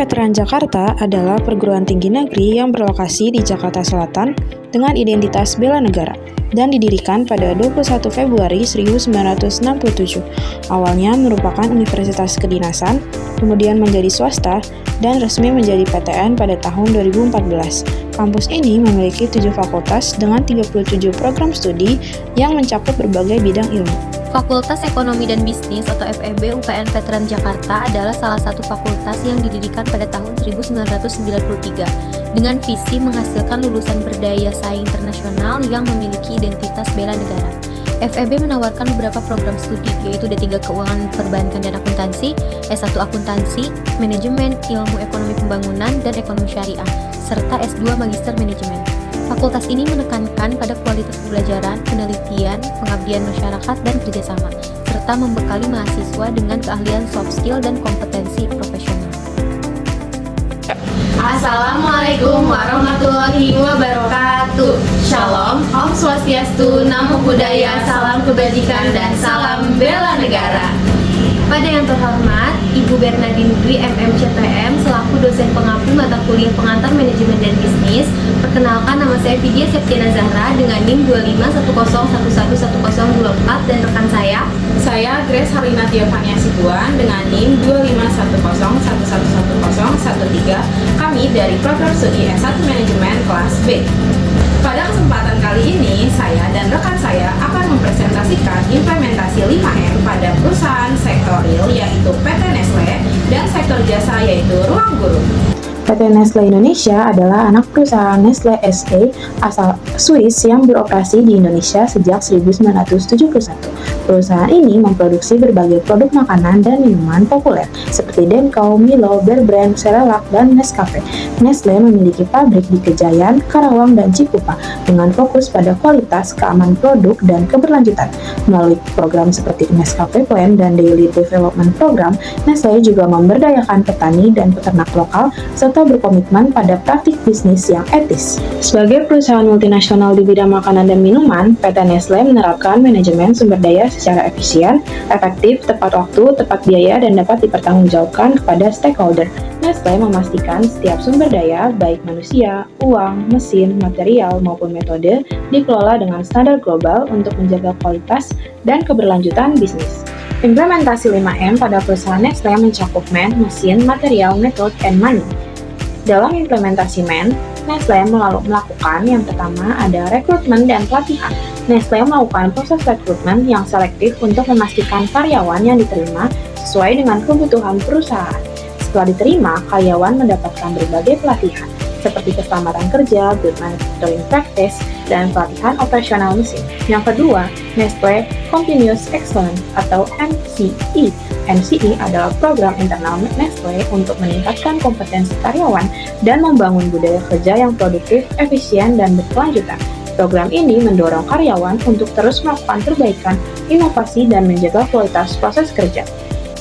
Veteran Jakarta adalah perguruan tinggi negeri yang berlokasi di Jakarta Selatan dengan identitas bela negara dan didirikan pada 21 Februari 1967. Awalnya merupakan universitas kedinasan, kemudian menjadi swasta, dan resmi menjadi PTN pada tahun 2014. Kampus ini memiliki 7 fakultas dengan 37 program studi yang mencakup berbagai bidang ilmu. Fakultas Ekonomi dan Bisnis atau FEB UPN Veteran Jakarta adalah salah satu fakultas yang didirikan pada tahun 1993 dengan visi menghasilkan lulusan berdaya saing internasional yang memiliki identitas bela negara. FEB menawarkan beberapa program studi yaitu D3 Keuangan Perbankan dan Akuntansi, S1 Akuntansi, Manajemen, Ilmu Ekonomi Pembangunan, dan Ekonomi Syariah, serta S2 Magister Manajemen. Fakultas ini menekankan pada kualitas pembelajaran, penelitian, pengabdian masyarakat, dan kerjasama, serta membekali mahasiswa dengan keahlian soft skill dan kompetensi profesional. Assalamualaikum warahmatullahi wabarakatuh. Shalom, Om Swastiastu, Namo Buddhaya, salam kebajikan, dan salam bela negara. Pada yang terhormat, Ibu Bernardine Dwi MMCPM selaku dosen pengampu mata kuliah pengantar manajemen dan bisnis. Perkenalkan, nama saya Vidya Septiana Zahra dengan NIM 2510111024 dan rekan Saya Grace Harlina Tiafania Sibuan dengan NIM 2510111013. Kami dari program studi S1 Manajemen kelas B. Pada kesempatan kali ini, saya dan rekan saya akan mempresentasikan implementasi 5M pada perusahaan sektor real yaitu PT Nestle dan sektor jasa yaitu Ruang Guru. PT Nestle Indonesia adalah anak perusahaan Nestle SE asal Swiss yang beroperasi di Indonesia sejak 1971. Perusahaan ini memproduksi berbagai produk makanan dan minuman populer seperti Denko, Milo, Bear Brand, Cerelac, dan Nescafe. Nestle memiliki pabrik di Kejayan, Karawang, dan Cikupa dengan fokus pada kualitas, keamanan produk, dan keberlanjutan. Melalui program seperti Nescafe Plan dan Daily Development Program, Nestle juga memberdayakan petani dan peternak lokal serta berkomitmen pada praktik bisnis yang etis. Sebagai perusahaan multinasional di bidang makanan dan minuman, PT Nestle menerapkan manajemen sumber daya secara efisien, efektif, tepat waktu, tepat biaya, dan dapat dipertanggungjawabkan kepada stakeholder. Nestle memastikan setiap sumber daya, baik manusia, uang, mesin, material, maupun metode, dikelola dengan standar global untuk menjaga kualitas dan keberlanjutan bisnis. Implementasi 5M pada perusahaan Nestle mencakup man, mesin, material, method, and money. Dalam implementasi man, Nestle melakukan yang pertama ada rekrutmen dan pelatihan. Nestle melakukan proses rekrutmen yang selektif untuk memastikan karyawan yang diterima sesuai dengan kebutuhan perusahaan. Setelah diterima, karyawan mendapatkan berbagai pelatihan seperti keselamatan kerja, good manufacturing practice, dan pelatihan operasional mesin. Yang kedua, Nestle Continuous Excellence atau NCE. NCE adalah program internal Nestle untuk meningkatkan kompetensi karyawan dan membangun budaya kerja yang produktif, efisien, dan berkelanjutan. Program ini mendorong karyawan untuk terus melakukan perbaikan, inovasi, dan menjaga kualitas proses kerja.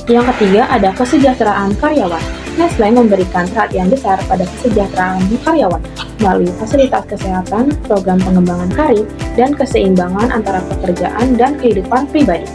Yang ketiga ada kesejahteraan karyawan. Nestle memberikan perhatian besar pada kesejahteraan karyawan melalui fasilitas kesehatan, program pengembangan karir, dan keseimbangan antara pekerjaan dan kehidupan pribadi.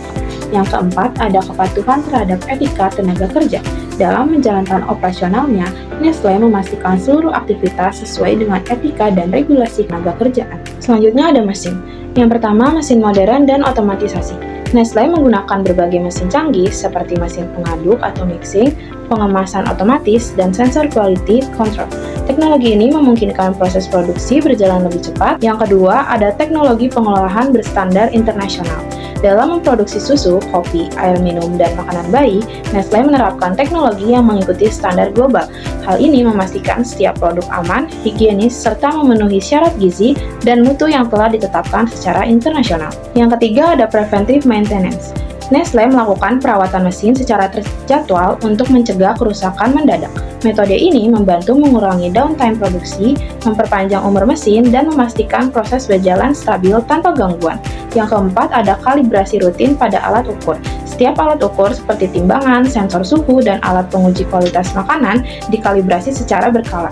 Yang keempat ada kepatuhan terhadap etika tenaga kerja. Dalam menjalankan operasionalnya, Nestle memastikan seluruh aktivitas sesuai dengan etika dan regulasi tenaga kerjaan. Selanjutnya ada mesin. Yang pertama, mesin modern dan otomatisasi. Nestle menggunakan berbagai mesin canggih seperti mesin pengaduk atau mixing, pengemasan otomatis, dan sensor quality control. Teknologi ini memungkinkan proses produksi berjalan lebih cepat. Yang kedua, ada teknologi pengolahan berstandar internasional. Dalam memproduksi susu, kopi, air minum, dan makanan bayi, Nestle menerapkan teknologi yang mengikuti standar global. Hal ini memastikan setiap produk aman, higienis, serta memenuhi syarat gizi dan mutu yang telah ditetapkan secara internasional. Yang ketiga ada preventive maintenance. Nestle melakukan perawatan mesin secara terjadwal untuk mencegah kerusakan mendadak. Metode ini membantu mengurangi downtime produksi, memperpanjang umur mesin, dan memastikan proses berjalan stabil tanpa gangguan. Yang keempat ada kalibrasi rutin pada alat ukur. Setiap alat ukur seperti timbangan, sensor suhu, dan alat penguji kualitas makanan dikalibrasi secara berkala.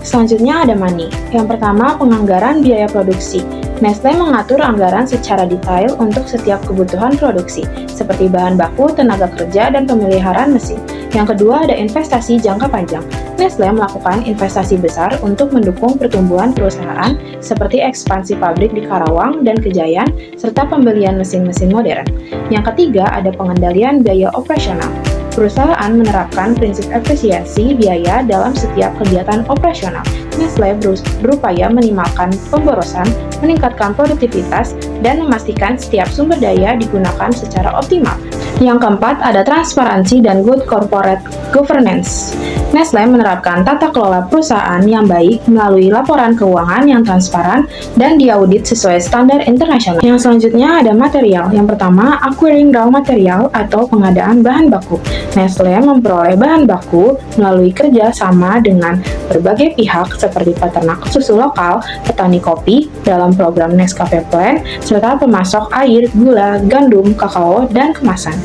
Selanjutnya ada money. Yang pertama, penganggaran biaya produksi. Nestle mengatur anggaran secara detail untuk setiap kebutuhan produksi, seperti bahan baku, tenaga kerja, dan pemeliharaan mesin. Yang kedua ada investasi jangka panjang. Nestle melakukan investasi besar untuk mendukung pertumbuhan perusahaan seperti ekspansi pabrik di Karawang dan Kejayan, serta pembelian mesin-mesin modern. Yang ketiga ada pengendalian biaya operasional. Perusahaan menerapkan prinsip efisiensi biaya dalam setiap kegiatan operasional. Nestle berupaya minimalkan pemborosan, meningkatkan produktivitas, dan memastikan setiap sumber daya digunakan secara optimal. Yang keempat, ada transparansi dan good corporate governance. Nestle menerapkan tata kelola perusahaan yang baik melalui laporan keuangan yang transparan dan diaudit sesuai standar internasional. Yang selanjutnya ada material. Yang pertama, acquiring raw material atau pengadaan bahan baku. Nestle memperoleh bahan baku melalui kerja sama dengan berbagai pihak seperti peternak susu lokal, petani kopi dalam program Nescafe Plan, serta pemasok air, gula, gandum, kakao, dan kemasan.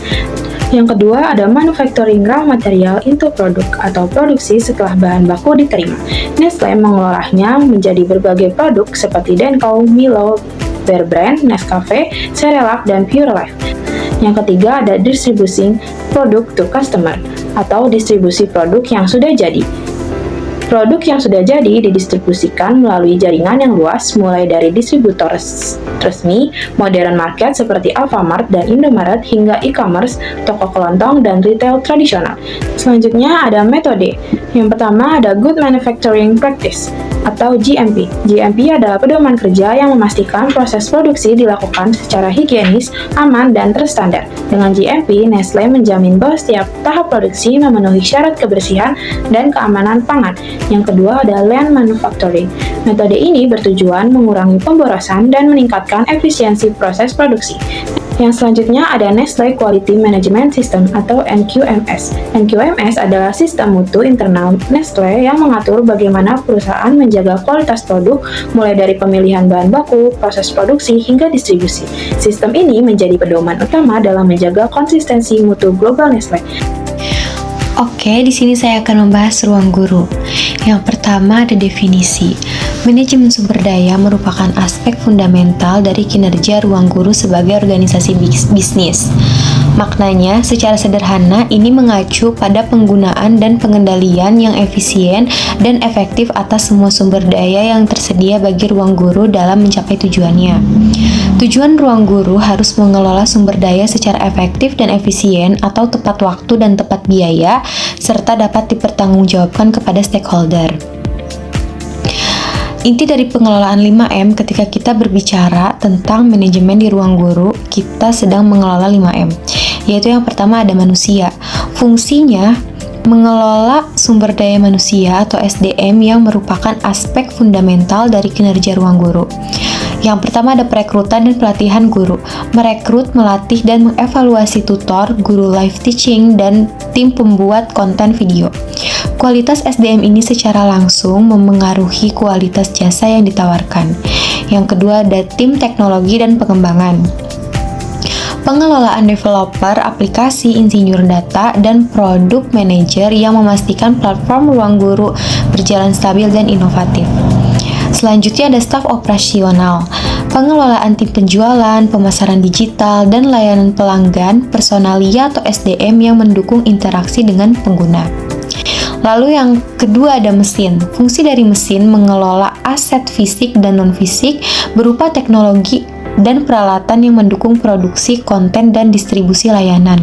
Yang kedua ada manufacturing raw material into product atau produksi setelah bahan baku diterima. Nestle mengolahnya menjadi berbagai produk seperti Denko, Milo, Bear Brand, Nescafe, Cerelac, dan Pure Life. Yang ketiga ada distributing product to customer atau distribusi produk yang sudah jadi. Produk yang sudah jadi didistribusikan melalui jaringan yang luas mulai dari distributor resmi, modern market seperti Alfamart dan Indomaret hingga e-commerce, toko kelontong, dan retail tradisional. Selanjutnya ada metode. Yang pertama ada Good Manufacturing Practice atau GMP. GMP adalah pedoman kerja yang memastikan proses produksi dilakukan secara higienis, aman, dan terstandar. Dengan GMP, Nestle menjamin bahwa setiap tahap produksi memenuhi syarat kebersihan dan keamanan pangan. Yang kedua ada Lean Manufacturing. Metode ini bertujuan mengurangi pemborosan dan meningkatkan efisiensi proses produksi. Yang selanjutnya ada Nestle Quality Management System atau NQMS. NQMS adalah sistem mutu internal Nestle yang mengatur bagaimana perusahaan menjaga kualitas produk mulai dari pemilihan bahan baku, proses produksi, hingga distribusi. Sistem ini menjadi pedoman utama dalam menjaga konsistensi mutu global Nestle. Oke, di sini saya akan membahas ruang guru. Yang pertama ada definisi. Manajemen sumber daya merupakan aspek fundamental dari kinerja ruang guru sebagai organisasi bisnis. Maknanya, secara sederhana, ini mengacu pada penggunaan dan pengendalian yang efisien dan efektif atas semua sumber daya yang tersedia bagi ruang guru dalam mencapai tujuannya. Tujuan ruang guru harus mengelola sumber daya secara efektif dan efisien atau tepat waktu dan tepat biaya, serta dapat dipertanggungjawabkan kepada stakeholder. Inti dari pengelolaan 5M ketika kita berbicara tentang manajemen di ruang guru, kita sedang mengelola 5M, yaitu yang pertama ada manusia. Fungsinya mengelola sumber daya manusia atau SDM yang merupakan aspek fundamental dari kinerja ruang guru. Yang pertama ada perekrutan dan pelatihan guru. Merekrut, melatih, dan mengevaluasi tutor, guru live teaching, dan tim pembuat konten video. Kualitas SDM ini secara langsung memengaruhi kualitas jasa yang ditawarkan. Yang kedua ada tim teknologi dan pengembangan. Pengelolaan developer, aplikasi, insinyur data, dan produk manager yang memastikan platform ruang guru berjalan stabil dan inovatif. Selanjutnya ada staf operasional, pengelolaan tim penjualan, pemasaran digital, dan layanan pelanggan, personalia atau SDM yang mendukung interaksi dengan pengguna. Lalu yang kedua ada mesin. Fungsi dari mesin mengelola aset fisik dan non-fisik berupa teknologi dan peralatan yang mendukung produksi konten dan distribusi layanan.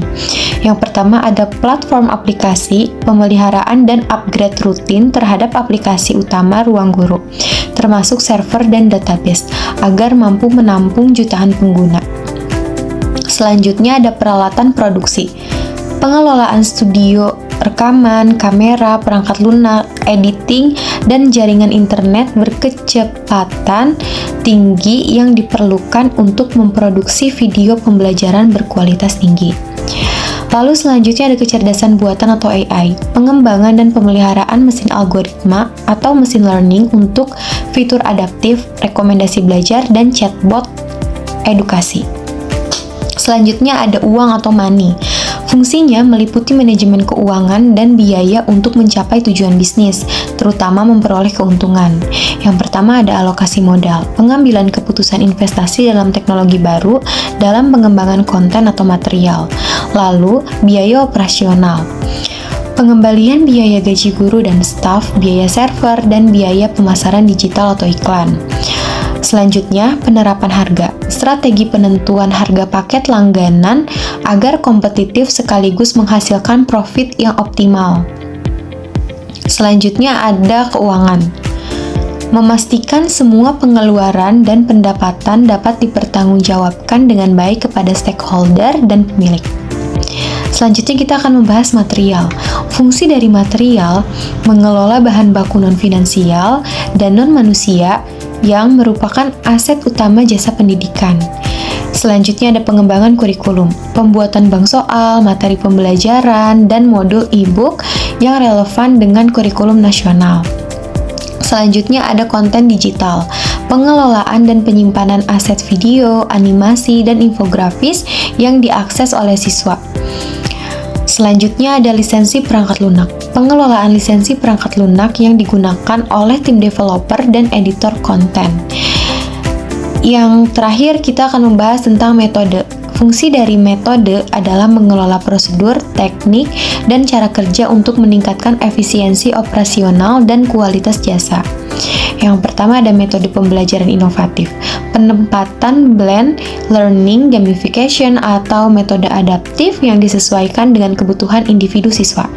Yang pertama ada platform aplikasi, pemeliharaan dan upgrade rutin terhadap aplikasi utama ruang guru, termasuk server dan database, agar mampu menampung jutaan pengguna. Selanjutnya ada peralatan produksi, pengelolaan studio, rekaman, kamera, perangkat lunak, editing, dan jaringan internet berkecepatan tinggi yang diperlukan untuk memproduksi video pembelajaran berkualitas tinggi. Lalu selanjutnya ada kecerdasan buatan atau AI, pengembangan dan pemeliharaan mesin algoritma atau mesin learning untuk fitur adaptif, rekomendasi belajar, dan chatbot edukasi. Selanjutnya ada uang atau money. Fungsinya meliputi manajemen keuangan dan biaya untuk mencapai tujuan bisnis, terutama memperoleh keuntungan. Yang pertama ada alokasi modal, pengambilan keputusan investasi dalam teknologi baru dalam pengembangan konten atau material. Lalu, biaya operasional, pengembalian biaya gaji guru dan staf, biaya server, dan biaya pemasaran digital atau iklan. Selanjutnya, penerapan harga, strategi penentuan harga paket langganan agar kompetitif sekaligus menghasilkan profit yang optimal. Selanjutnya ada keuangan, memastikan semua pengeluaran dan pendapatan dapat dipertanggungjawabkan dengan baik kepada stakeholder dan pemilik. Selanjutnya kita akan membahas material. Fungsi dari material mengelola bahan baku non-finansial dan non-manusia yang merupakan aset utama jasa pendidikan. Selanjutnya ada pengembangan kurikulum, pembuatan bank soal, materi pembelajaran, dan modul e-book yang relevan dengan kurikulum nasional. Selanjutnya ada konten digital, pengelolaan dan penyimpanan aset video, animasi, dan infografis yang diakses oleh siswa. Selanjutnya ada lisensi perangkat lunak, pengelolaan lisensi perangkat lunak yang digunakan oleh tim developer dan editor konten. Yang terakhir kita akan membahas tentang metode. Fungsi dari metode adalah mengelola prosedur, teknik, dan cara kerja untuk meningkatkan efisiensi operasional dan kualitas jasa. Yang pertama ada metode pembelajaran inovatif, penempatan blend learning, gamification, atau metode adaptif yang disesuaikan dengan kebutuhan individu siswa.